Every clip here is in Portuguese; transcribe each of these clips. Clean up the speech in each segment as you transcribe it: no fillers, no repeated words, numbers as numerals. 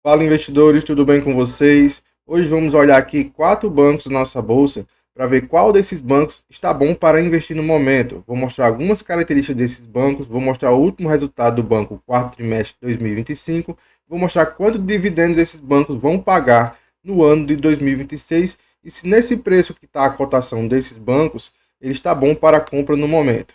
Fala investidores, tudo bem com vocês? Hoje vamos olhar aqui 4 bancos da nossa bolsa para ver qual desses bancos está bom para investir no momento. Vou mostrar algumas características desses bancos, vou mostrar o último resultado do banco, quarto trimestre de 2025, vou mostrar quanto de dividendos esses bancos vão pagar no ano de 2026 e se nesse preço que está a cotação desses bancos, ele está bom para compra no momento.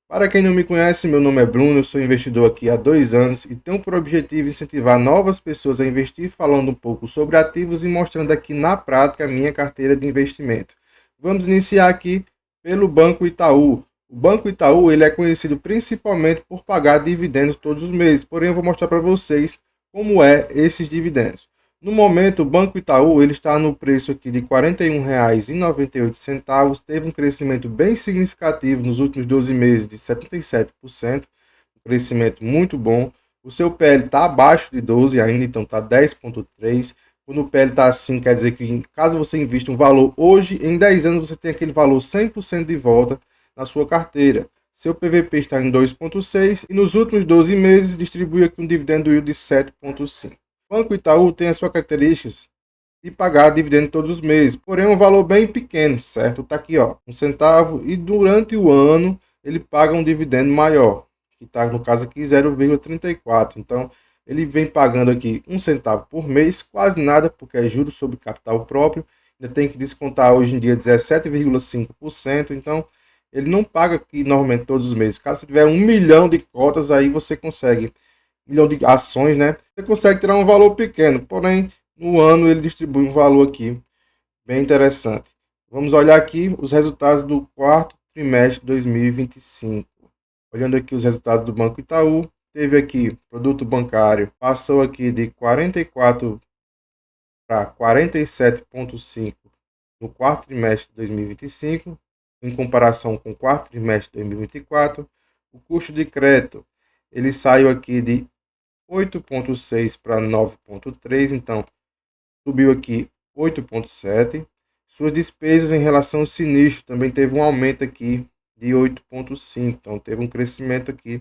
Para quem não me conhece, meu nome é Bruno, eu sou investidor aqui há 2 anos e tenho por objetivo incentivar novas pessoas a investir falando um pouco sobre ativos e mostrando aqui na prática a minha carteira de investimento. Vamos iniciar aqui pelo Banco Itaú. O Banco Itaú ele é conhecido principalmente por pagar dividendos todos os meses, porém eu vou mostrar para vocês como é esses dividendos. No momento, o Banco Itaú ele está no preço aqui de R$ 41,98, teve um crescimento bem significativo nos últimos 12 meses de 77%, um crescimento muito bom. O seu PL está abaixo de 12 ainda, então está 10,3. Quando o PL está assim, quer dizer que caso você invista um valor hoje, em 10 anos você tem aquele valor 100% de volta na sua carteira. Seu PVP está em 2,6 e nos últimos 12 meses distribui aqui um dividendo yield de 7,5. O Banco Itaú tem as suas características de pagar dividendo todos os meses, porém é um valor bem pequeno, certo? Está aqui, ó, 1 centavo, e durante o ano ele paga um dividendo maior, que está no caso aqui 0,34. Então ele vem pagando aqui 1 centavo por mês, quase nada, porque é juros sobre capital próprio, ainda tem que descontar hoje em dia 17,5%, então ele não paga aqui normalmente todos os meses. Caso você tiver 1 milhão de cotas, aí você consegue 1 milhão de ações, né? Você consegue tirar um valor pequeno, porém, no ano ele distribui um valor aqui bem interessante. Vamos olhar aqui os resultados do quarto trimestre de 2025. Olhando aqui os resultados do Banco Itaú, teve aqui produto bancário, passou aqui de 44 para 47,5 no quarto trimestre de 2025, em comparação com o quarto trimestre de 2024. O custo de crédito, ele saiu aqui de 8,6 para 9,3, então subiu aqui 8,7. Suas despesas em relação ao sinistro também teve um aumento aqui de 8,5, então teve um crescimento aqui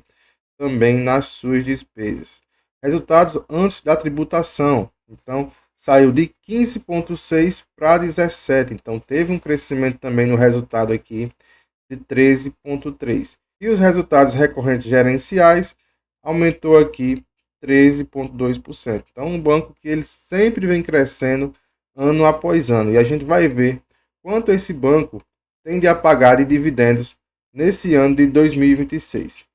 também nas suas despesas. Resultados antes da tributação, então saiu de 15,6 para 17, então teve um crescimento também no resultado aqui de 13,3. E os resultados recorrentes gerenciais aumentou aqui 13,2%. Então, um banco que ele sempre vem crescendo ano após ano. E a gente vai ver quanto esse banco tende a pagar de dividendos nesse ano de 2026.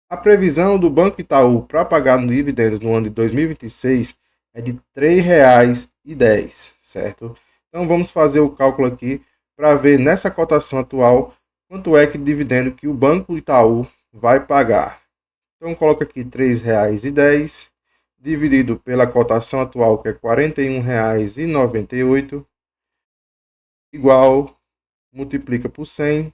A previsão do Banco Itaú para pagar dividendos no ano de 2026 é de R$ 3,10, certo? Então, vamos fazer o cálculo aqui para ver nessa cotação atual quanto é que dividendo que o Banco Itaú vai pagar. Então coloca aqui R$ 3,10 dividido pela cotação atual, que é R$ 41,98, igual, multiplica por 100.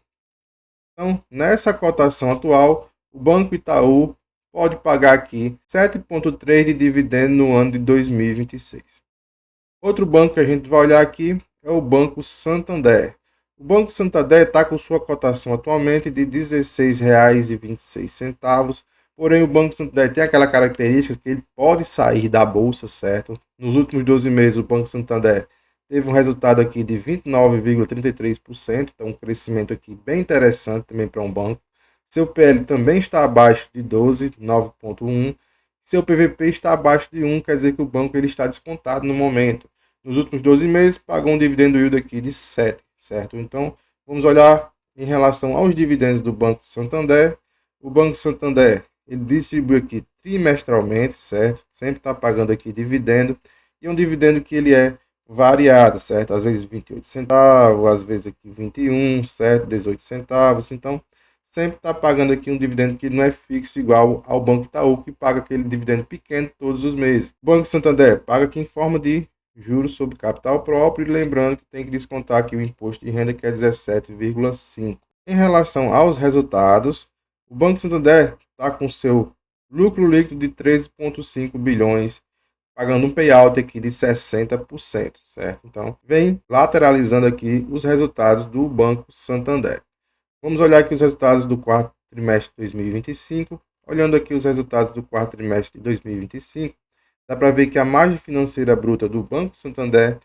Então, nessa cotação atual, o Banco Itaú pode pagar aqui 7,3 de dividendo no ano de 2026. Outro banco que a gente vai olhar aqui é o Banco Santander. O Banco Santander está com sua cotação atualmente de R$ 16,26. Porém, o Banco Santander tem aquela característica que ele pode sair da bolsa, certo? Nos últimos 12 meses, o Banco Santander teve um resultado aqui de 29,33%, então um crescimento aqui bem interessante também para um banco. Seu PL também está abaixo de 12, 9,1. Seu PVP está abaixo de 1, quer dizer que o banco ele está descontado no momento. Nos últimos 12 meses, pagou um dividendo yield aqui de 7, certo? Então, vamos olhar em relação aos dividendos do Banco Santander. O Banco Santander ele distribui aqui trimestralmente, certo? Sempre está pagando aqui dividendo. E é um dividendo que ele é variado, certo? Às vezes 28 centavos, às vezes aqui 21, certo? 18 centavos. Então, sempre está pagando aqui um dividendo que não é fixo igual ao Banco Itaú, que paga aquele dividendo pequeno todos os meses. O Banco Santander paga aqui em forma de juros sobre capital próprio, e lembrando que tem que descontar aqui o imposto de renda, que é 17,5. Em relação aos resultados, o Banco Santander está com seu lucro líquido de 13,5 bilhões, pagando um payout aqui de 60%, certo? Então, vem lateralizando aqui os resultados do Banco Santander. Vamos olhar aqui os resultados do quarto trimestre de 2025. Olhando aqui os resultados do quarto trimestre de 2025, dá para ver que a margem financeira bruta do Banco Santander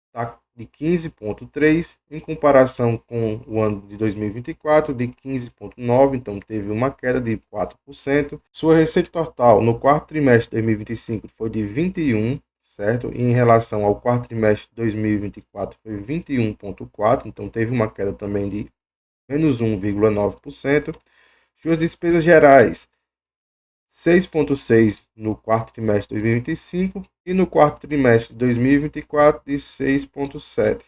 está de 15,3 em comparação com o ano de 2024 de 15,9, então teve uma queda de 4%. Sua receita total no quarto trimestre de 2025 foi de 21, certo? E em relação ao quarto trimestre de 2024 foi 21,4, então teve uma queda também de menos 1,9%. Suas despesas gerais 6,6 no quarto trimestre de 2025 e no quarto trimestre de 2024 de 6,7.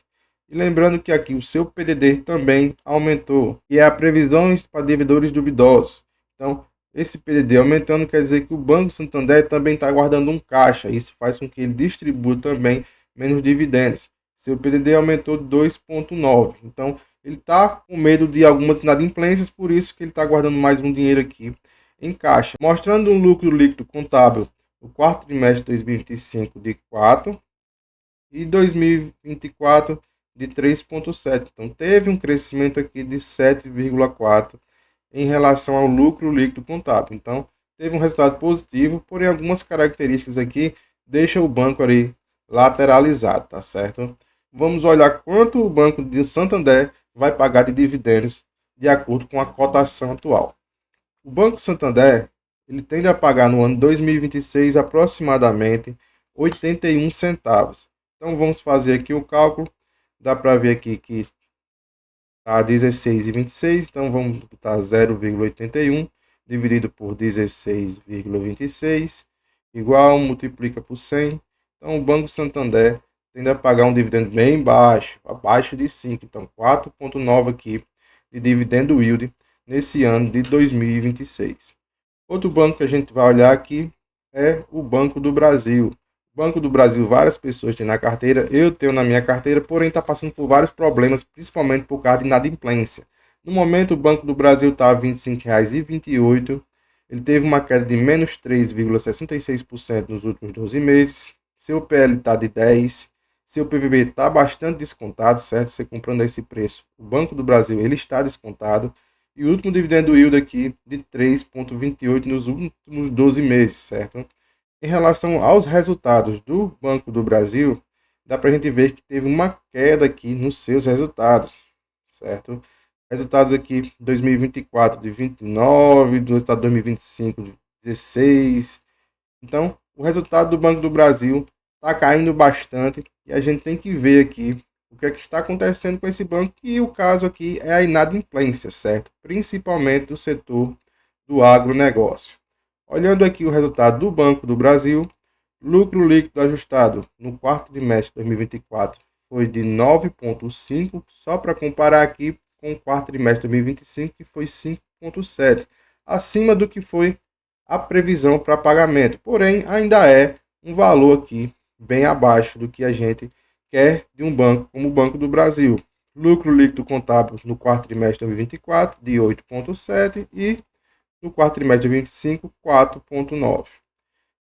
E lembrando que aqui o seu PDD também aumentou, e é a previsões para devedores duvidosos. Então, esse PDD aumentando quer dizer que o Banco Santander também está guardando um caixa. Isso faz com que ele distribua também menos dividendos. Seu PDD aumentou de 2,9. Então, ele está com medo de algumas inadimplências, por isso que ele está guardando mais um dinheiro aqui em caixa, mostrando um lucro líquido contábil no quarto trimestre de 2025 de 4 e 2024 de 3,7. Então teve um crescimento aqui de 7,4 em relação ao lucro líquido contábil. Então teve um resultado positivo, porém algumas características aqui deixam o banco ali lateralizado, tá certo? Vamos olhar quanto o Banco de Santander vai pagar de dividendos de acordo com a cotação atual. O Banco Santander ele tende a pagar no ano 2026 aproximadamente 81 centavos. Então vamos fazer aqui o cálculo. Dá para ver aqui que está 16,26. Então vamos botar 0,81 dividido por 16,26 igual, multiplica por 100. Então o Banco Santander tende a pagar um dividendo bem baixo, abaixo de 5. Então 4,9 aqui de dividendo yield nesse ano de 2026. Outro banco que a gente vai olhar aqui é o Banco do Brasil. O Banco do Brasil, várias pessoas têm na carteira, eu tenho na minha carteira, porém está passando por vários problemas, principalmente por causa de inadimplência. No momento, o Banco do Brasil está a R$ 25,28. Ele teve uma queda de menos 3,66% nos últimos 12 meses. Seu PL está de 10. Seu PVB está bastante descontado, certo? Você comprando a esse preço, o Banco do Brasil ele está descontado. E o último dividendo yield aqui de 3,28 nos últimos 12 meses, certo? Em relação aos resultados do Banco do Brasil, dá para a gente ver que teve uma queda aqui nos seus resultados, certo? Resultados aqui 2024 de 29, do resultado 2025 de 16. Então, o resultado do Banco do Brasil está caindo bastante e a gente tem que ver aqui o que é que está acontecendo com esse banco, e o caso aqui é a inadimplência, certo? Principalmente do setor do agronegócio. Olhando aqui o resultado do Banco do Brasil, lucro líquido ajustado no quarto trimestre de 2024 foi de 9,5, só para comparar aqui com o quarto trimestre de 2025, que foi 5,7, acima do que foi a previsão para pagamento, porém ainda é um valor aqui bem abaixo do que a gente quer de um banco como o Banco do Brasil. Lucro líquido contábil no quarto trimestre de 2024 de 8,7 e no quarto trimestre de 2025 4,9.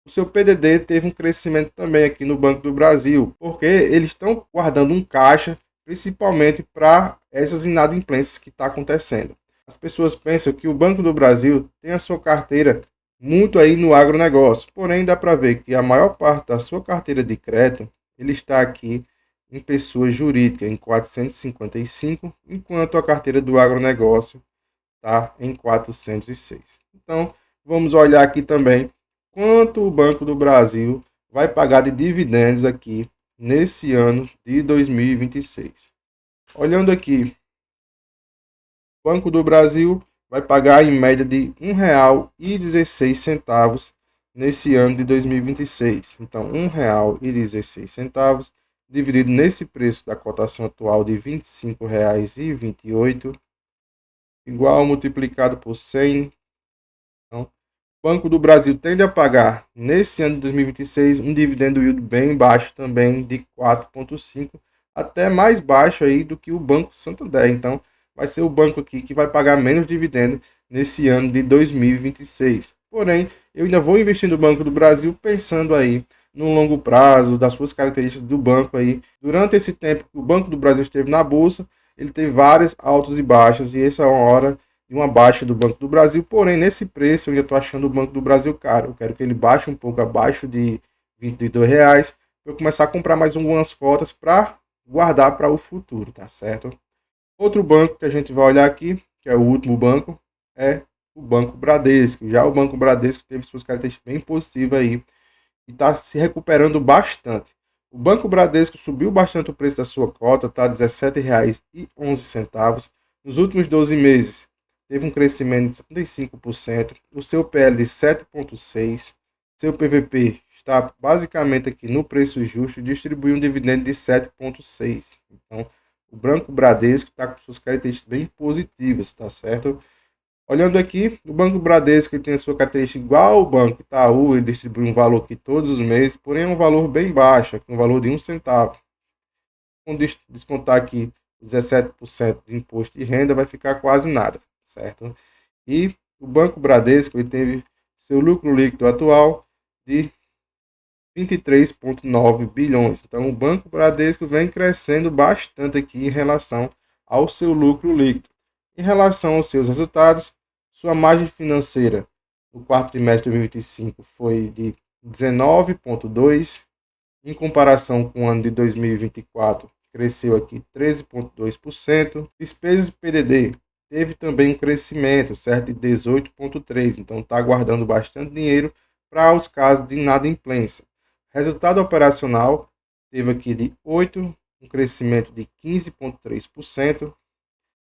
O seu PDD teve um crescimento também aqui no Banco do Brasil, porque eles estão guardando um caixa principalmente para essas inadimplências que está acontecendo. As pessoas pensam que o Banco do Brasil tem a sua carteira muito aí no agronegócio, porém dá para ver que a maior parte da sua carteira de crédito ele está aqui em pessoa jurídica, em 455, enquanto a carteira do agronegócio está em 406. Então, vamos olhar aqui também quanto o Banco do Brasil vai pagar de dividendos aqui nesse ano de 2026. Olhando aqui, o Banco do Brasil vai pagar em média de R$ 1,16 nesse ano de 2026. Então, R$ 1,16 dividido nesse preço da cotação atual de R$ 25,28, igual multiplicado por 100. Então, o Banco do Brasil tende a pagar nesse ano de 2026 um dividendo yield bem baixo também de 4,5, até mais baixo aí do que o Banco Santander. Então, vai ser o banco aqui que vai pagar menos dividendo nesse ano de 2026. Porém, eu ainda vou investir no Banco do Brasil pensando aí no longo prazo, das suas características do banco aí. Durante esse tempo que o Banco do Brasil esteve na bolsa, ele teve vários altos e baixos, e essa é uma hora de uma baixa do Banco do Brasil. Porém, nesse preço eu ainda estou achando o Banco do Brasil caro. Eu quero que ele baixe um pouco abaixo de R$ 22, para eu começar a comprar mais algumas cotas para guardar para o futuro, tá certo? Outro banco que a gente vai olhar aqui, que é o último banco, é o Banco Bradesco. Já o Banco Bradesco teve suas características bem positivas aí e está se recuperando bastante. O Banco Bradesco subiu bastante o preço da sua cota, está R$ 17,11. Nos últimos 12 meses, teve um crescimento de 75%, o seu PL de 7,6%, seu PVP está basicamente aqui no preço justo e distribui um dividendo de 7,6%. Então, o Banco Bradesco está com suas características bem positivas, tá certo? Olhando aqui, o Banco Bradesco tem a sua característica igual ao Banco Itaú, ele distribui um valor aqui todos os meses, porém é um valor bem baixo, aqui um valor de 1 centavo. Quando descontar aqui 17% de imposto de renda, vai ficar quase nada, certo? E o Banco Bradesco ele teve seu lucro líquido atual de 23,9 bilhões. Então, o Banco Bradesco vem crescendo bastante aqui em relação ao seu lucro líquido. Em relação aos seus resultados, sua margem financeira no quarto trimestre de 2025 foi de 19,2%. Em comparação com o ano de 2024, cresceu aqui 13,2%. Despesas PDD teve também um crescimento, certo, de 18,3%. Então, está guardando bastante dinheiro para os casos de inadimplência. Resultado operacional teve aqui de 8%, um crescimento de 15,3%.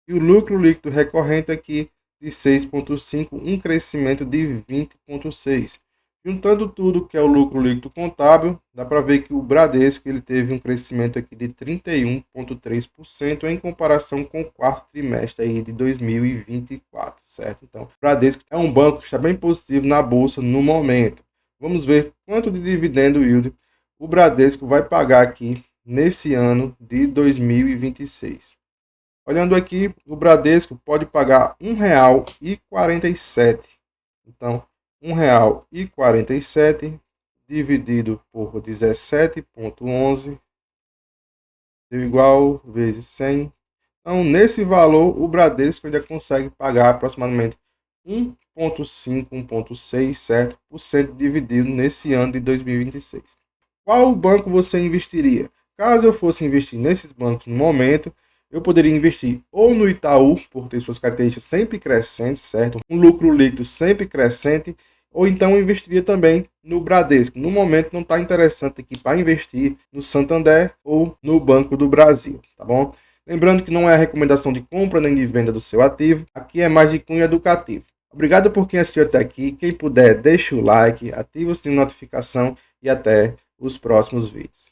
E o lucro líquido recorrente aqui de 6,5%, um crescimento de 20,6%. Juntando tudo que é o lucro líquido contábil, dá para ver que o Bradesco ele teve um crescimento aqui de 31,3% em comparação com o quarto trimestre aí de 2024, certo? Então, o Bradesco é um banco que está bem positivo na bolsa no momento. Vamos ver quanto de dividendo yield o Bradesco vai pagar aqui nesse ano de 2026. Olhando aqui, o Bradesco pode pagar R$ 1,47. Então, R$ 1,47 dividido por 17,11 deu igual vezes 100. Então, nesse valor, o Bradesco ainda consegue pagar aproximadamente 1,5, 1,6, certo? Por cento dividido nesse ano de 2026. Qual banco você investiria? Caso eu fosse investir nesses bancos no momento, eu poderia investir ou no Itaú, por ter suas características sempre crescentes, certo? Um lucro líquido sempre crescente, ou então eu investiria também no Bradesco. No momento não está interessante aqui para investir no Santander ou no Banco do Brasil, tá bom? Lembrando que não é a recomendação de compra nem de venda do seu ativo, aqui é mais de cunho educativo. Obrigado por quem assistiu até aqui. Quem puder, deixa o like, ativa o sininho de notificação e até os próximos vídeos.